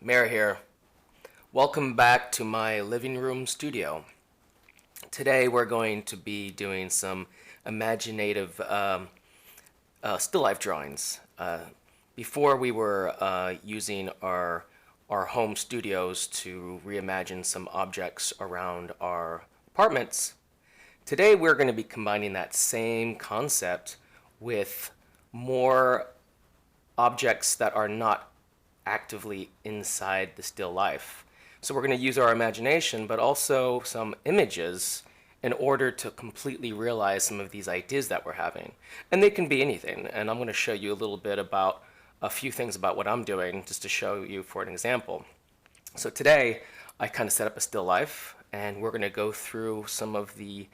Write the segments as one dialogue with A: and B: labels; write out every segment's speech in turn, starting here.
A: Mehr here. Welcome back to my living room studio. Today we're going to be doing some imaginative still life drawings. Before we were using our home studios to reimagine some objects around our apartments. Today we're going to be combining that same concept with more objects that are not actively inside the still life. So we're going to use our imagination, but also some images in order to completely realize some of these ideas that we're having. And they can be anything. And I'm going to show you a little bit about a few things about what I'm doing just to show you for an example. So today I kind of set up a still life, and we're going to go through some of the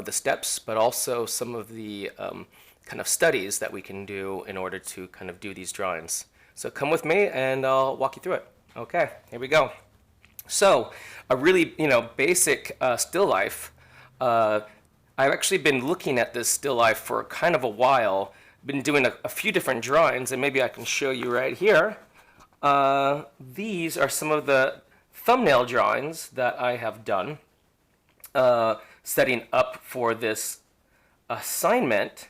A: steps, but also some of the kind of studies that we can do in order to kind of do these drawings. So come with me and I'll walk you through it. Okay, here we go. So a really, basic still life. I've actually been looking at this still life for kind of a while. Been doing a few different drawings, and maybe I can show you right here. These are some of the thumbnail drawings that I have done setting up for this assignment.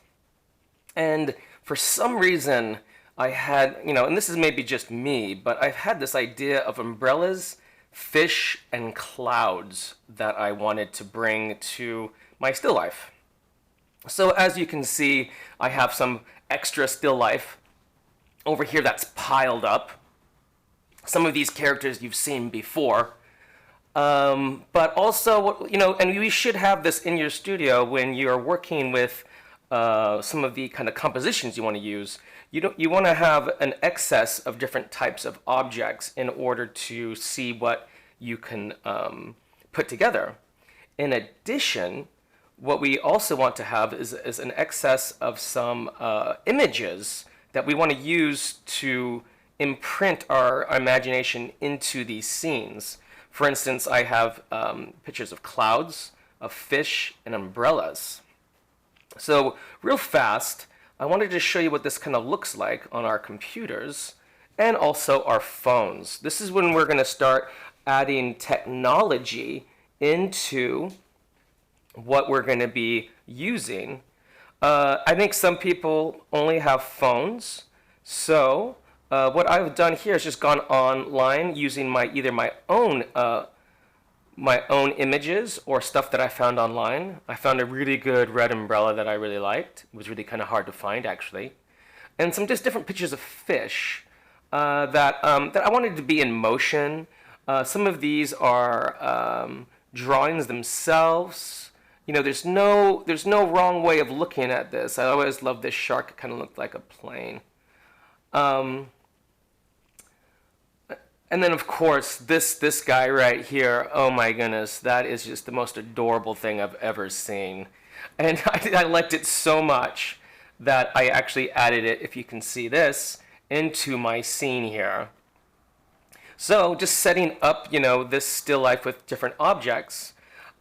A: And for some reason, I had, and this is maybe just me, but I've had this idea of umbrellas, fish, and clouds that I wanted to bring to my still life. So as you can see, I have some extra still life over here that's piled up. Some of these characters you've seen before. But also, and you should have this in your studio when you're working with some of the kind of compositions you want to use. You want to have an excess of different types of objects in order to see what you can put together. In addition, what we also want to have is an excess of some images that we want to use to imprint our imagination into these scenes. For instance, I have pictures of clouds, of fish, and umbrellas. So real fast, I wanted to show you what this kind of looks like on our computers and also our phones. This is when we're going to start adding technology into what we're going to be using. I think some people only have phones. So what I've done here is just gone online using either my own images or stuff that I found online. I found a really good red umbrella that I really liked. It was really kind of hard to find, actually. And some just different pictures of fish that I wanted to be in motion. Some of these are drawings themselves. There's no wrong way of looking at this. I always love this shark. It kind of looked like a plane. And then, of course, this guy right here, oh my goodness, that is just the most adorable thing I've ever seen. And I liked it so much that I actually added it, if you can see this, into my scene here. So just setting up, this still life with different objects,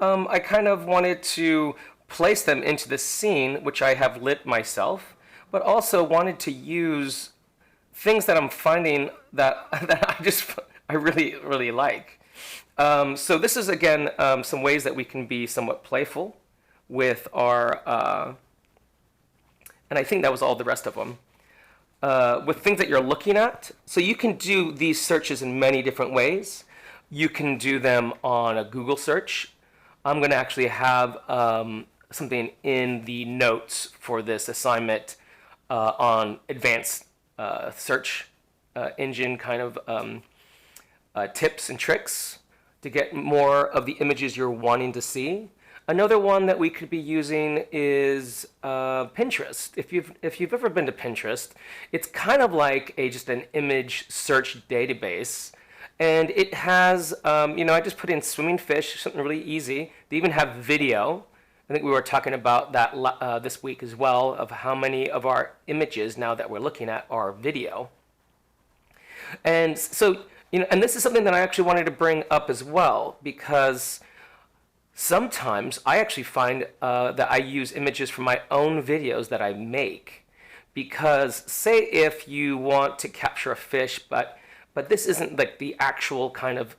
A: I kind of wanted to place them into the scene, which I have lit myself, but also wanted to use things that I'm finding that I really, really like. So this is, again, some ways that we can be somewhat playful with our, and I think that was all the rest of them, with things that you're looking at. So you can do these searches in many different ways. You can do them on a Google search. I'm going to actually have something in the notes for this assignment on advanced search engine kind of tips and tricks to get more of the images you're wanting to see. Another one that we could be using is Pinterest. If you've ever been to Pinterest, it's kind of like just an image search database, and it has I just put in swimming fish, something really easy. They even have video. I think we were talking about that this week as well, of how many of our images now that we're looking at are video. And so, and this is something that I actually wanted to bring up as well, because sometimes I actually find that I use images from my own videos that I make because say if you want to capture a fish, but this isn't like the actual kind of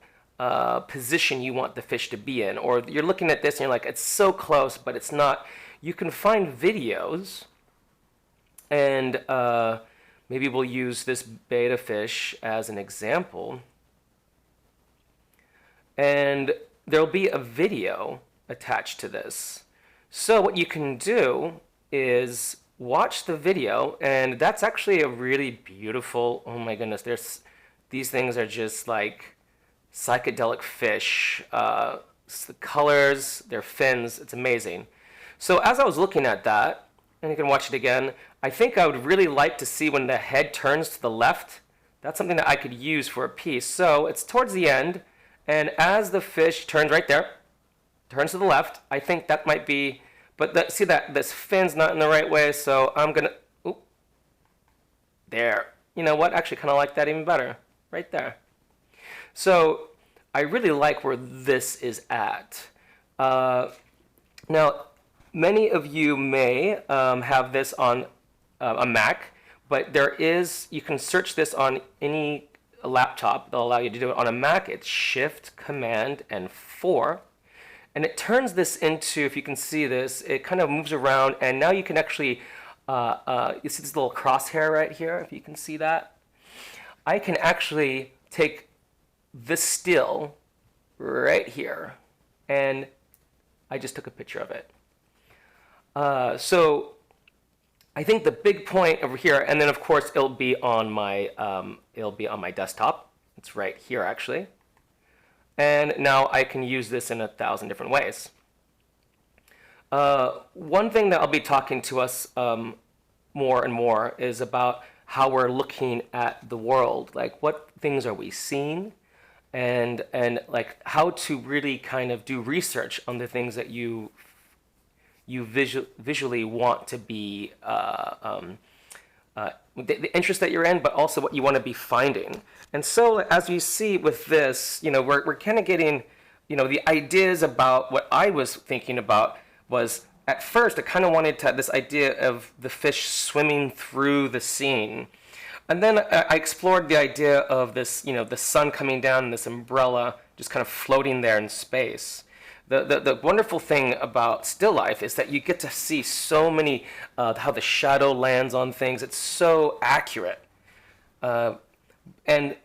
A: position you want the fish to be in, or you're looking at this and you're like, it's so close, but it's not. You can find videos, and maybe we'll use this betta fish as an example. And there'll be a video attached to this. So what you can do is watch the video, and that's actually a really beautiful, oh my goodness, these things are just like psychedelic fish. The colors, their fins, it's amazing. So as I was looking at that, and you can watch it again, I think I would really like to see when the head turns to the left. That's something that I could use for a piece. So it's towards the end, and as the fish turns right there, turns to the left, I think that might be, but see that this fin's not in the right way, so I'm gonna, oop, there. You know what, actually kind of like that even better, right there. So I really like where this is at. Now, many of you may have this on a Mac, but you can search this on any laptop. They'll allow you to do it. On a Mac, it's Shift, Command, and 4. And it turns this into, if you can see this, it kind of moves around, and now you can actually, you see this little crosshair right here, if you can see that? I can actually take this still right here, and I just took a picture of it. So I think the big point over here, and then of course it'll be on my desktop. It's right here actually. And now I can use this in 1,000 different ways. One thing that I'll be talking to us more and more is about how we're looking at the world. Like, what things are we seeing, and like how to really kind of do research on the things that you visually want to be the interest that you're in, but also what you want to be finding. And so as you see with this, we're kind of getting, the ideas about what I was thinking about was, at first I kind of wanted to have this idea of the fish swimming through the scene. And then I explored the idea of this, the sun coming down and this umbrella just kind of floating there in space. The wonderful thing about still life is that you get to see so many, how the shadow lands on things. It's so accurate. And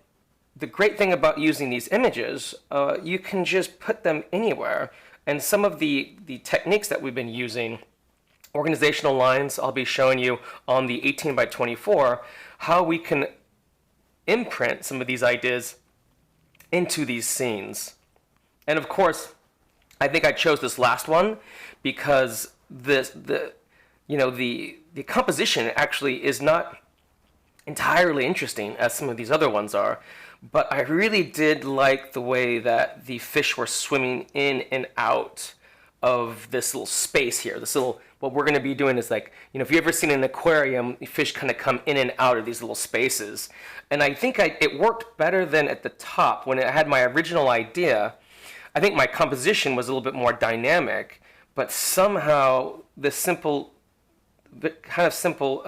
A: the great thing about using these images, you can just put them anywhere. And some of the techniques that we've been using, organizational lines, I'll be showing you on the 18 by 24, how we can imprint some of these ideas into these scenes. And of course, I think I chose this last one because the composition actually is not entirely interesting as some of these other ones are, but I really did like the way that the fish were swimming in and out of this little space here. This little, what we're going to be doing is like, if you've ever seen an aquarium, the fish kind of come in and out of these little spaces. And I think it worked better than at the top when I had my original idea. I think my composition was a little bit more dynamic, but somehow the kind of simple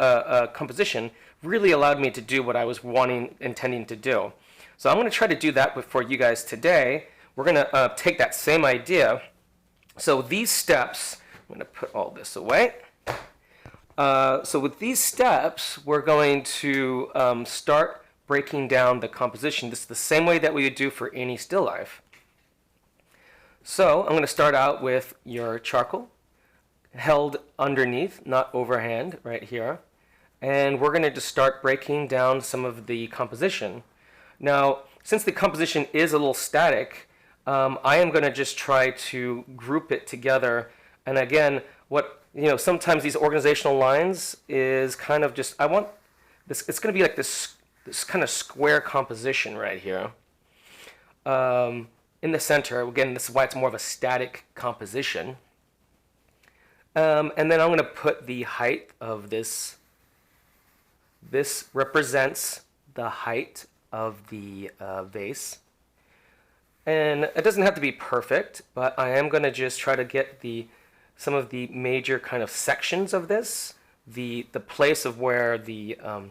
A: composition really allowed me to do what I was intending to do. So I'm going to try to do that for you guys today. We're going to take that same idea. So these steps, I'm going to put all this away. So with these steps, we're going to start breaking down the composition. This is the same way that we would do for any still life. So I'm going to start out with your charcoal held underneath, not overhand, right here. And we're going to just start breaking down some of the composition. Now, since the composition is a little static, I am going to just try to group it together. And again, sometimes these organizational lines is kind of just, I want this, it's going to be like this kind of square composition right here. In the center, again, this is why it's more of a static composition. And then I'm going to put the height of this. This represents the height of the vase. And it doesn't have to be perfect, but I am going to just try to get some of the major kind of sections of this the place of where the and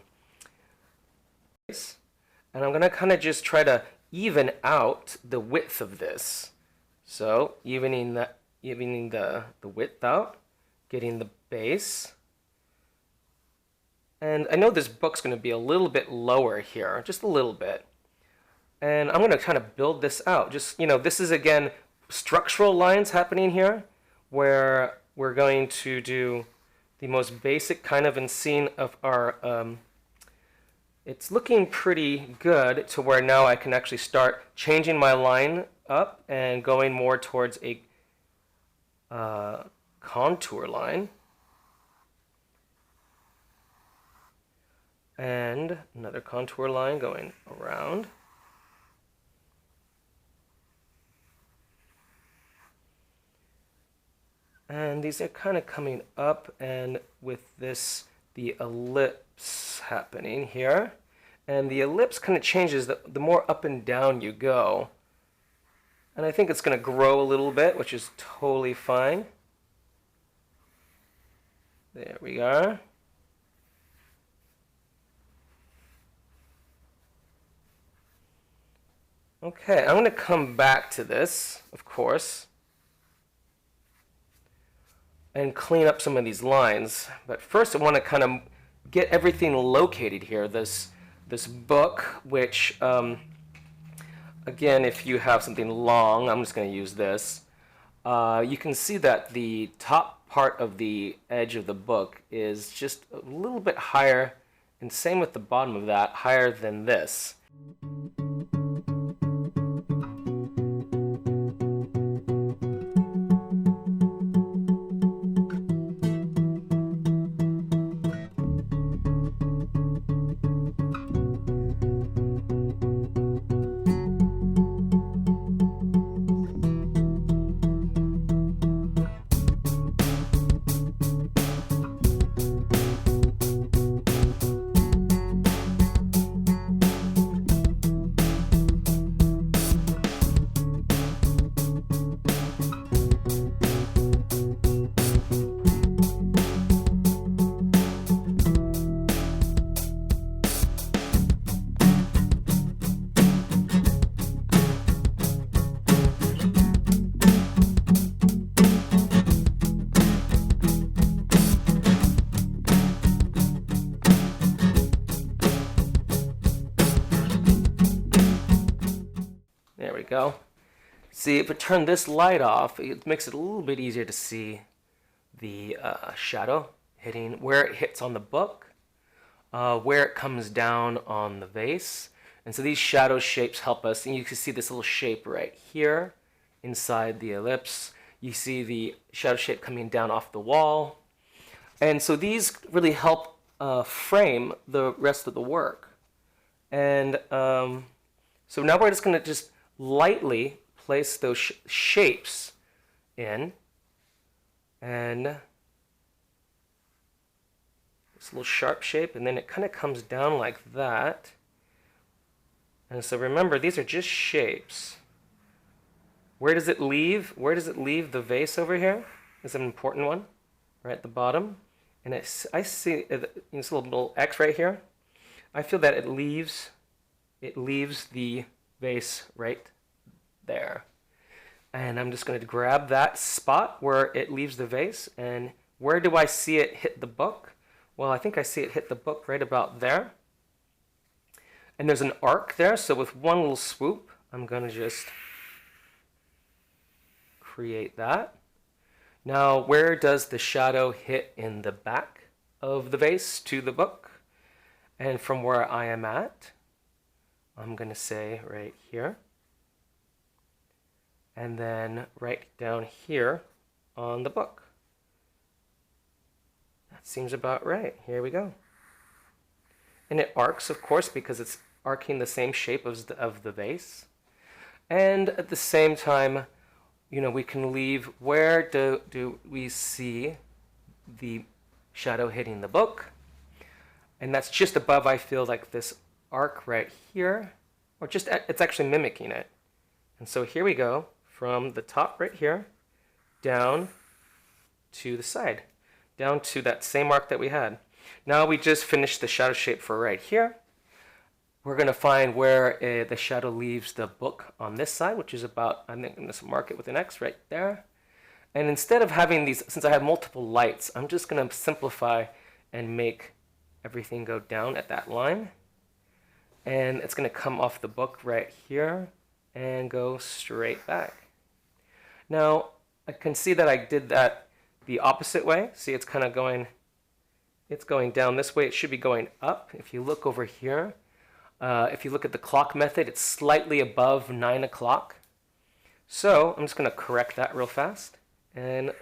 A: I'm gonna kind of just try to even out the width of this. So evening the width out, getting the base. And I know this book's going to be a little bit lower here, just a little bit. And I'm going to kind of build this out. Just, you know, this is again structural lines happening here, where we're going to do the most basic kind of scene of our it's looking pretty good to where now I can actually start changing my line up and going more towards a contour line. And another contour line going around. And these are kind of coming up, and with this, the ellipse happening here. And the ellipse kind of changes the more up and down you go. And I think it's going to grow a little bit, which is totally fine. There we are. Okay, I'm going to come back to this, of course, and clean up some of these lines. But first I want to kind of get everything located here. This book, which, again, if you have something long, I'm just going to use this. You can see that the top part of the edge of the book is just a little bit higher, and same with the bottom of that, higher than this. There we go. See, if I turn this light off, it makes it a little bit easier to see the shadow hitting, where it hits on the book, where it comes down on the vase. And so these shadow shapes help us. And you can see this little shape right here inside the ellipse. You see the shadow shape coming down off the wall. And so these really help frame the rest of the work. And so now we're just going to just lightly place those shapes in, and this little sharp shape, and then it kind of comes down like that. And so remember, these are just shapes. Where does it leave? Where does it leave the vase over here? Is an important one, right at the bottom. And I see this little X right here. I feel that it leaves the vase right there. And I'm just going to grab that spot where it leaves the vase. And where do I see it hit the book? Well, I think I see it hit the book right about there. And there's an arc there, so with one little swoop, I'm going to just create that. Now, where does the shadow hit in the back of the vase to the book? And from where I am at, I'm going to say right here. And then right down here on the book. That seems about right. Here we go. And it arcs, of course, because it's arcing the same shape of the vase. And at the same time, you know, we can leave, where do we see the shadow hitting the book? And that's just above, I feel like, this arc right here, or just, it's actually mimicking it. And so here we go, from the top right here, down to the side. down to that same arc that we had. Now we just finished the shadow shape for right here. We're going to find where the shadow leaves the book on this side, which is about, I think I'm going to mark it with an X right there. And instead of having these, since I have multiple lights, I'm just going to simplify and make everything go down at that line. And it's going to come off the book right here and go straight back. Now, I can see that I did that the opposite way. See, it's kind of going, it's going down this way. It should be going up. If you look over here, if you look at the clock method, it's slightly above 9 o'clock. So I'm just going to correct that real fast. And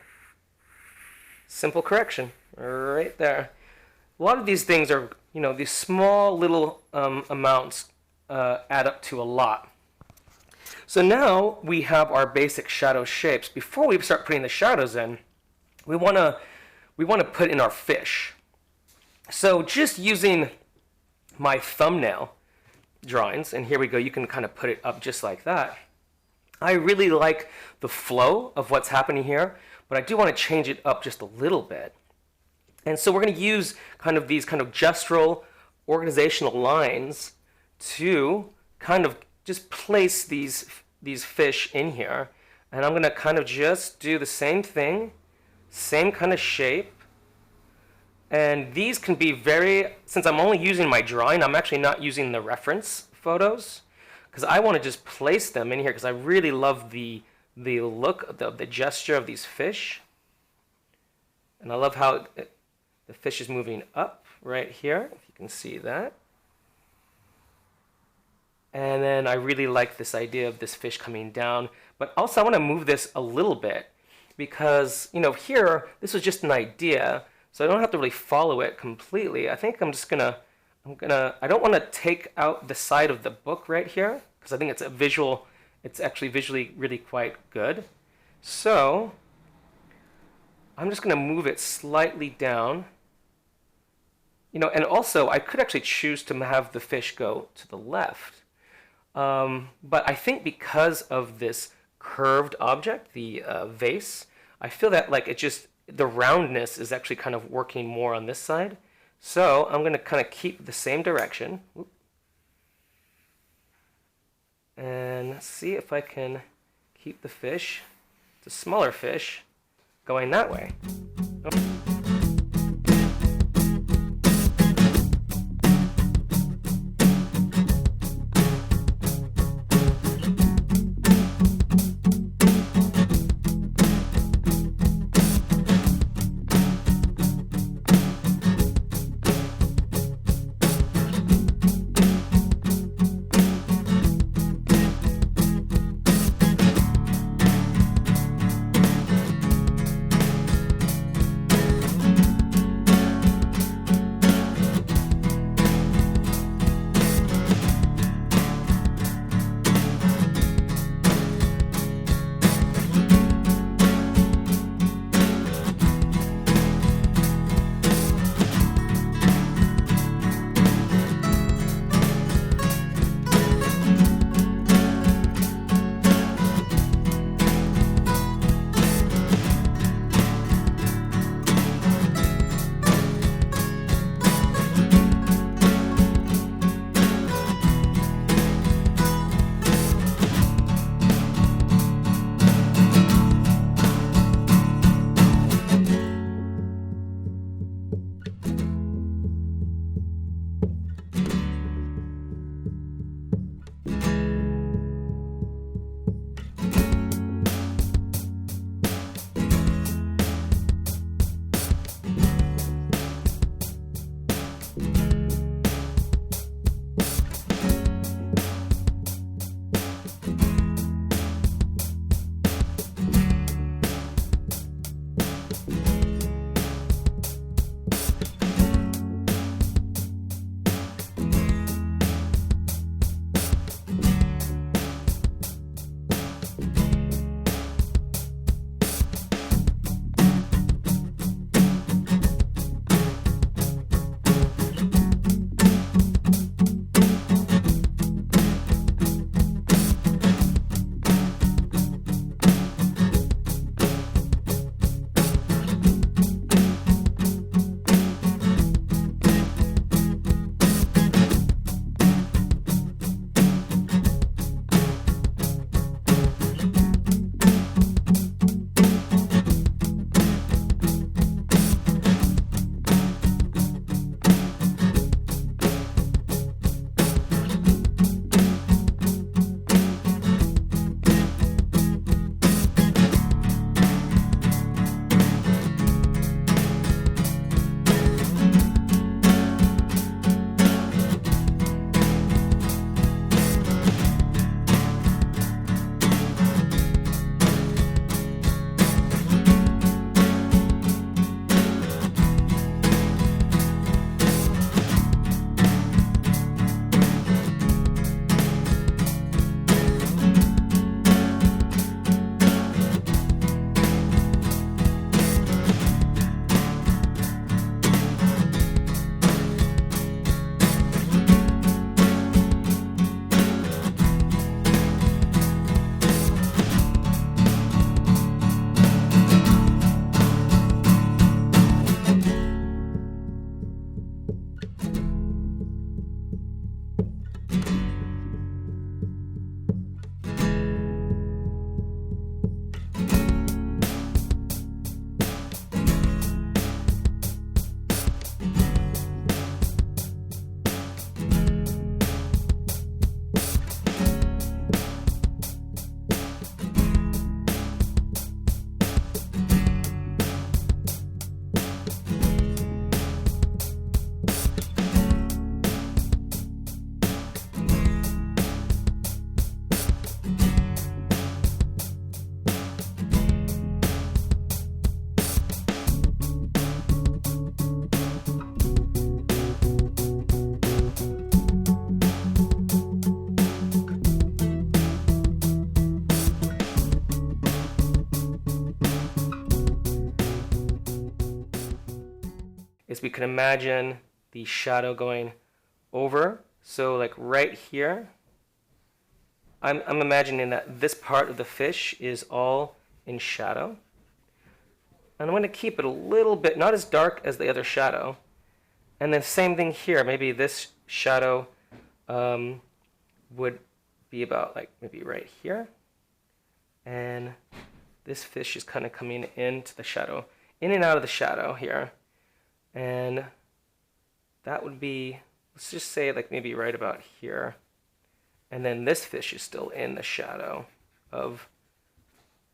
A: simple correction right there. A lot of these things are, you know, these small little amounts add up to a lot. So now we have our basic shadow shapes. Before we start putting the shadows in, we want to put in our fish. So just using my thumbnail drawings, and here we go, you can kind of put it up just like that. I really like the flow of what's happening here, but I do want to change it up just a little bit. And so we're going to use kind of these kind of gestural organizational lines to kind of just place these fish in here. And I'm going to kind of just do the same thing, same kind of shape. And these can be very, since I'm only using my drawing, I'm actually not using the reference photos, because I want to just place them in here because I really love the look, the gesture of these fish. And I love how the fish is moving up right here, if you can see that. And then I really like this idea of this fish coming down. But also I want to move this a little bit because, you know, here, this was just an idea. So I don't have to really follow it completely. I think I'm just gonna, I don't want to take out the side of the book right here because I think it's a visual, it's actually visually really quite good. So I'm just gonna move it slightly down. You know, and also I could actually choose to have the fish go to the left. But I think because of this curved object, the vase, I feel that like it just, the roundness is actually kind of working more on this side. So I'm going to kind of keep the same direction. And see if I can keep the fish, the smaller fish, going that way. is we can imagine the shadow going over. So like right here, I'm imagining that this part of the fish is all in shadow. And I'm going to keep it a little bit, not as dark as the other shadow. And then same thing here. Maybe this shadow would be about like maybe right here. And this fish is kind of coming into the shadow, in and out of the shadow here. And that would be, let's just say like maybe right about here. And then this fish is still in the shadow of,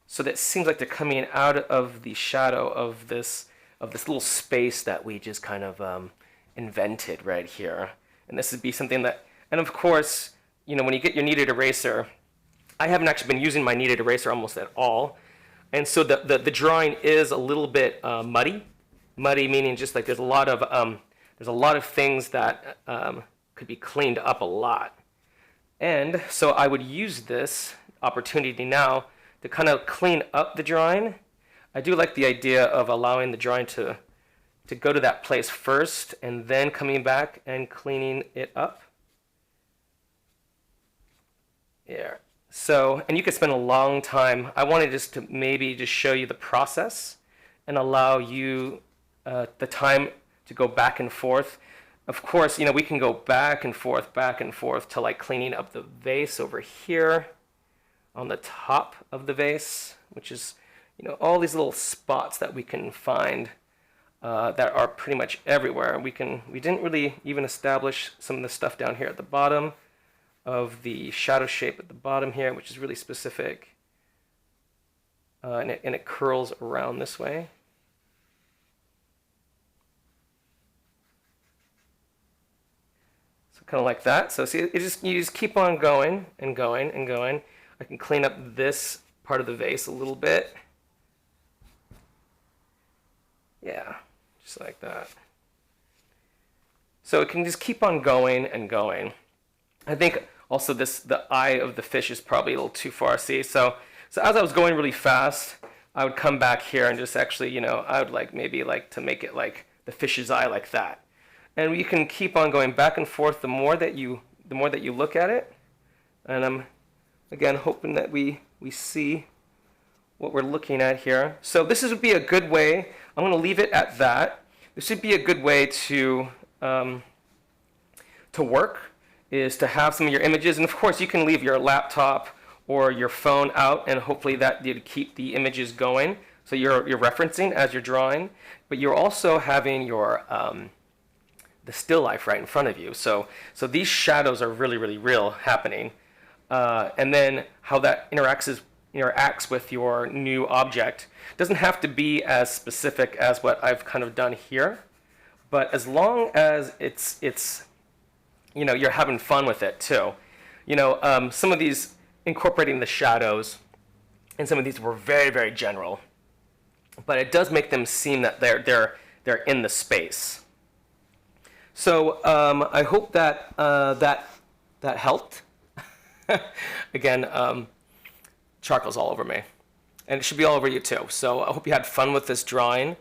A: so that seems like they're coming out of the shadow of this little space that we just kind of invented right here. And this would be something that, and of course, you know, when you get your kneaded eraser, I haven't actually been using my kneaded eraser almost at all. And so the drawing is a little bit muddy. Muddy meaning just like there's a lot of things that could be cleaned up a lot. And so I would use this opportunity now to kind of clean up the drawing. I do like the idea of allowing the drawing to go to that place first and then coming back and cleaning it up. Yeah. So, and you could spend a long time. I wanted just to maybe just show you the process and allow you the time to go back and forth. Of course, you know, we can go back and forth to like cleaning up the vase over here on the top of the vase, which is, you know, all these little spots that we can find that are pretty much everywhere. We didn't really even establish some of the stuff down here at the bottom of the shadow shape at the bottom here, which is really specific. And it curls around this way. So kind of like that. So see, you just keep on going and going and going. I can clean up this part of the vase a little bit. Yeah, just like that. So it can just keep on going and going. I think also the eye of the fish is probably a little too far, see? So as I was going really fast, I would come back here and just actually, you know, I would like maybe like to make it like the fish's eye like that. And you can keep on going back and forth the more that you look at it. And I'm again hoping that we see what we're looking at here. So this would be a good way. I'm going to leave it at that. This would be a good way to work, is to have some of your images. And of course, you can leave your laptop or your phone out, and hopefully that did keep the images going. So you're referencing as you're drawing, but you're also having your the still life right in front of you. So these shadows are really, really real happening. And then how that interacts with your new object doesn't have to be as specific as what I've kind of done here, but as long as it's you know, you're having fun with it too. You know, some of these incorporating the shadows, and some of these were very, very general, but it does make them seem that they're in the space. So I hope that that helped. Again, charcoal's all over me, and it should be all over you too. So I hope you had fun with this drawing.